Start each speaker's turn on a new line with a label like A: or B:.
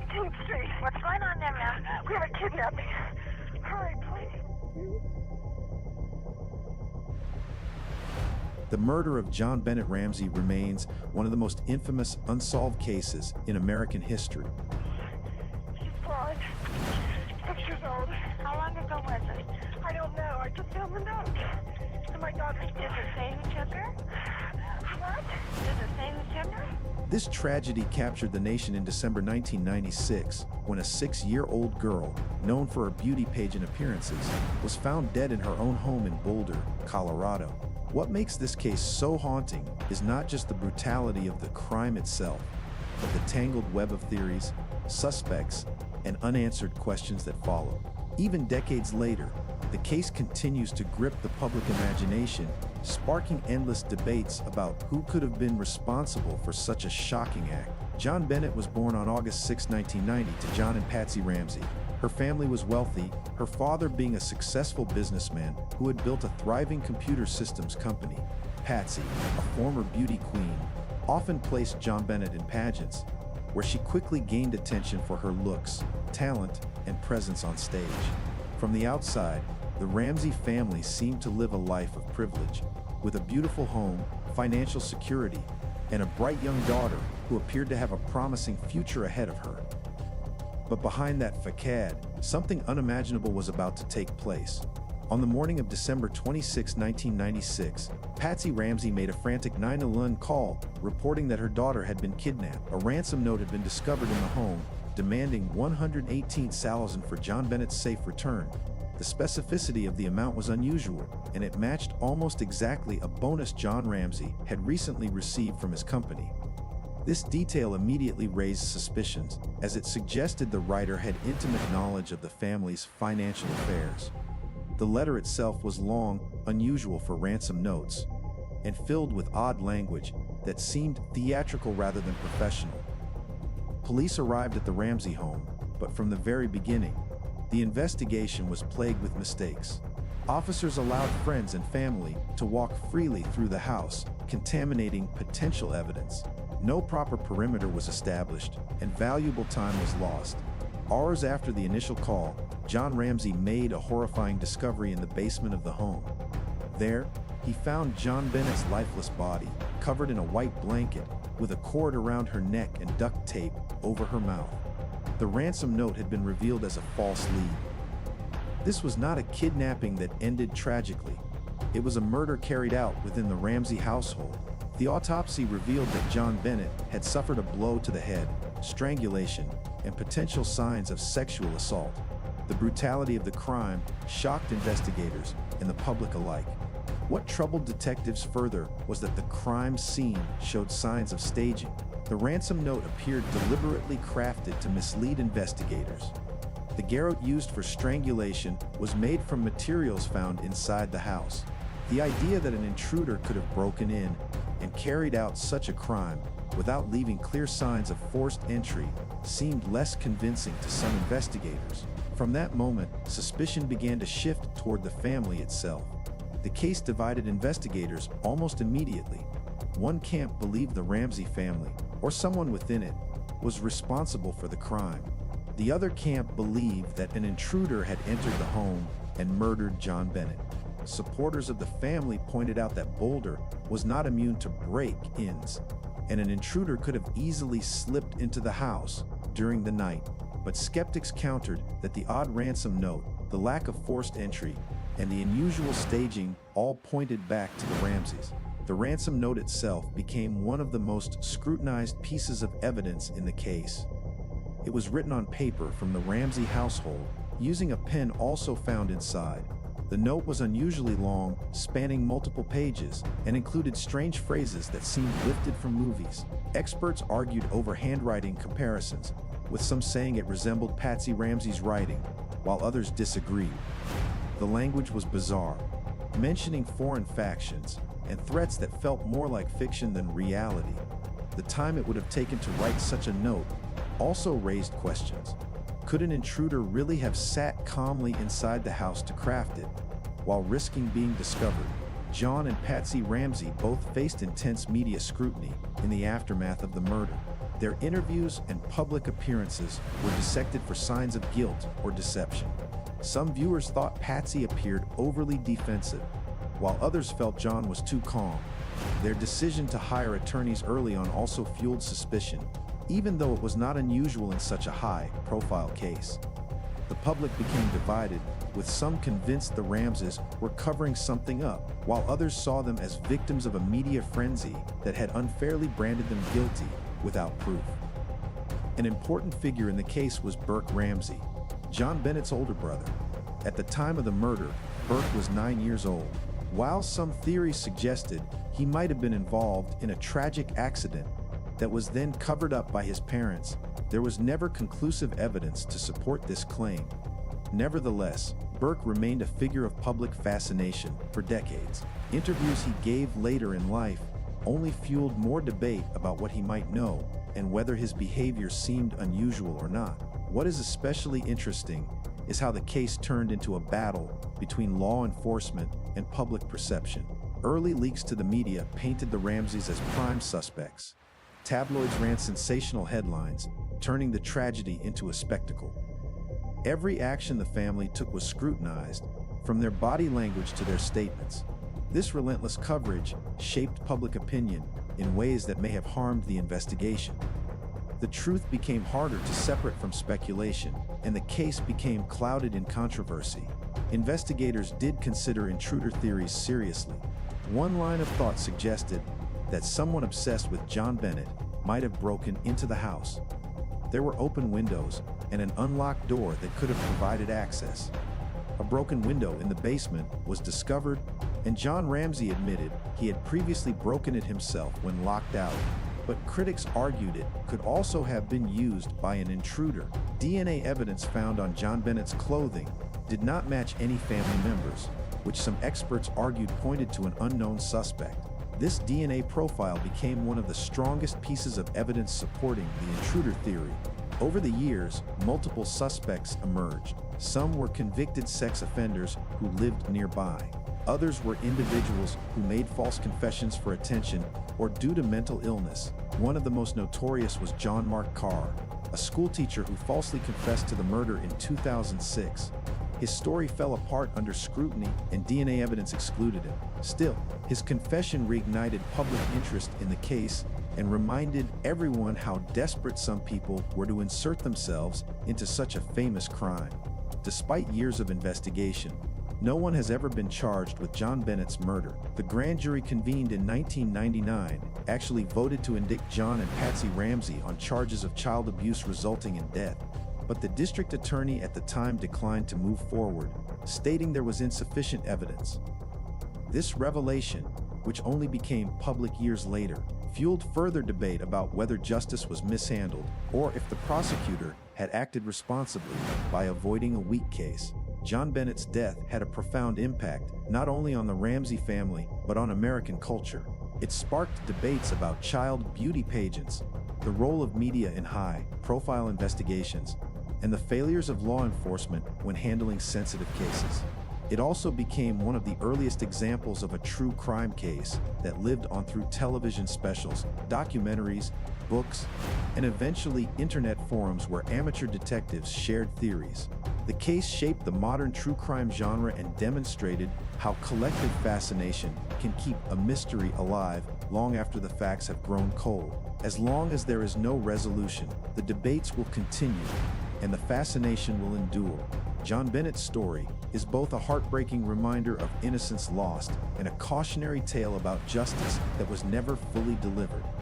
A: 15th Street.
B: What's going on there, ma'am?
A: We have a kidnapping. Hurry, please.
C: The murder of JonBenét Ramsey remains one of the most infamous unsolved cases in American history.
A: She's blind. 6 years old.
B: How long ago was it?
A: I don't know. I just found the note. And my daughter's
B: Does it say who took her?
A: What?
B: Does it say who took her?
C: This tragedy captured the nation in December 1996 when a 6-year-old girl, known for her beauty pageant appearances, was found dead in her own home in Boulder, Colorado. What makes this case so haunting is not just the brutality of the crime itself, but the tangled web of theories, suspects, and unanswered questions that follow. Even decades later, the case continues to grip the public imagination, sparking endless debates about who could have been responsible for such a shocking act. JonBenét was born on August 6, 1990 to John and Patsy Ramsey. Her family was wealthy, her father being a successful businessman who had built a thriving computer systems company. Patsy, a former beauty queen, often placed JonBenét in pageants, where she quickly gained attention for her looks, talent, and presence on stage. From the outside, the Ramsey family seemed to live a life of privilege, with a beautiful home, financial security, and a bright young daughter who appeared to have a promising future ahead of her. But behind that facade, something unimaginable was about to take place. On the morning of December 26, 1996, Patsy Ramsey made a frantic 911 call, reporting that her daughter had been kidnapped. A ransom note had been discovered in the home, demanding $118,000 for JonBenét's safe return. The specificity of the amount was unusual, and it matched almost exactly a bonus John Ramsey had recently received from his company. This detail immediately raised suspicions, as it suggested the writer had intimate knowledge of the family's financial affairs. The letter itself was long, unusual for ransom notes, and filled with odd language that seemed theatrical rather than professional. Police arrived at the Ramsey home, but from the very beginning, the investigation was plagued with mistakes. Officers allowed friends and family to walk freely through the house, contaminating potential evidence. No proper perimeter was established, and valuable time was lost. Hours after the initial call, John Ramsey made a horrifying discovery in the basement of the home. There, he found JonBenét's lifeless body, covered in a white blanket, with a cord around her neck and duct tape over her mouth. The ransom note had been revealed as a false lead. This was not a kidnapping that ended tragically. It was a murder carried out within the Ramsey household. The autopsy revealed that JonBenét had suffered a blow to the head, strangulation, and potential signs of sexual assault. The brutality of the crime shocked investigators and the public alike. What troubled detectives further was that the crime scene showed signs of staging. The ransom note appeared deliberately crafted to mislead investigators. The garrote used for strangulation was made from materials found inside the house. The idea that an intruder could have broken in and carried out such a crime without leaving clear signs of forced entry seemed less convincing to some investigators. From that moment, suspicion began to shift toward the family itself. The case divided investigators almost immediately. One camp believed the Ramsey family, or someone within it, was responsible for the crime. The other camp believed that an intruder had entered the home and murdered JonBenét. Supporters of the family pointed out that Boulder was not immune to break-ins, and an intruder could have easily slipped into the house during the night. But skeptics countered that the odd ransom note, the lack of forced entry, and the unusual staging all pointed back to the Ramseys. The ransom note itself became one of the most scrutinized pieces of evidence in the case. It was written on paper from the Ramsey household, using a pen also found inside. The note was unusually long, spanning multiple pages, and included strange phrases that seemed lifted from movies. Experts argued over handwriting comparisons, with some saying it resembled Patsy Ramsey's writing, while others disagreed. The language was bizarre, mentioning foreign factions and threats that felt more like fiction than reality. The time it would have taken to write such a note also raised questions. Could an intruder really have sat calmly inside the house to craft it, while risking being discovered? John and Patsy Ramsey both faced intense media scrutiny in the aftermath of the murder. Their interviews and public appearances were dissected for signs of guilt or deception. Some viewers thought Patsy appeared overly defensive, while others felt John was too calm. Their decision to hire attorneys early on also fueled suspicion, even though it was not unusual in such a high-profile case. The public became divided, with some convinced the Ramseys were covering something up, while others saw them as victims of a media frenzy that had unfairly branded them guilty without proof. An important figure in the case was Burke Ramsey, JonBenét's older brother. At the time of the murder, Burke was 9 years old. While some theories suggested he might have been involved in a tragic accident that was then covered up by his parents, there was never conclusive evidence to support this claim. Nevertheless, Burke remained a figure of public fascination for decades. Interviews he gave later in life only fueled more debate about what he might know and whether his behavior seemed unusual or not. What is especially interesting is how the case turned into a battle between law enforcement and public perception. Early leaks to the media painted the Ramseys as prime suspects. Tabloids ran sensational headlines, turning the tragedy into a spectacle. Every action the family took was scrutinized, from their body language to their statements. This relentless coverage shaped public opinion in ways that may have harmed the investigation. The truth became harder to separate from speculation, and the case became clouded in controversy. Investigators did consider intruder theories seriously. One line of thought suggested that someone obsessed with JonBenét might have broken into the house. There were open windows and an unlocked door that could have provided access. A broken window in the basement was discovered, and John Ramsey admitted he had previously broken it himself when locked out. But critics argued it could also have been used by an intruder. DNA evidence found on JonBenét's clothing did not match any family members, which some experts argued pointed to an unknown suspect. This DNA profile became one of the strongest pieces of evidence supporting the intruder theory. Over the years, multiple suspects emerged. Some were convicted sex offenders who lived nearby. Others were individuals who made false confessions for attention or due to mental illness. One of the most notorious was John Mark Carr, a schoolteacher who falsely confessed to the murder in 2006. His story fell apart under scrutiny and DNA evidence excluded him. Still, his confession reignited public interest in the case and reminded everyone how desperate some people were to insert themselves into such a famous crime. Despite years of investigation, no one has ever been charged with JonBenét's murder. The grand jury convened in 1999 actually voted to indict John and Patsy Ramsey on charges of child abuse resulting in death, but the district attorney at the time declined to move forward, stating there was insufficient evidence. This revelation, which only became public years later, fueled further debate about whether justice was mishandled or if the prosecutor had acted responsibly by avoiding a weak case. JonBenét's death had a profound impact not only on the Ramsey family but on American culture. It sparked debates about child beauty pageants, the role of media in high-profile investigations, and the failures of law enforcement when handling sensitive cases. It also became one of the earliest examples of a true crime case that lived on through television specials, documentaries, books, and eventually internet forums where amateur detectives shared theories. The case shaped the modern true crime genre and demonstrated how collective fascination can keep a mystery alive long after the facts have grown cold. As long as there is no resolution, the debates will continue and the fascination will endure. JonBenét's story is both a heartbreaking reminder of innocence lost and a cautionary tale about justice that was never fully delivered.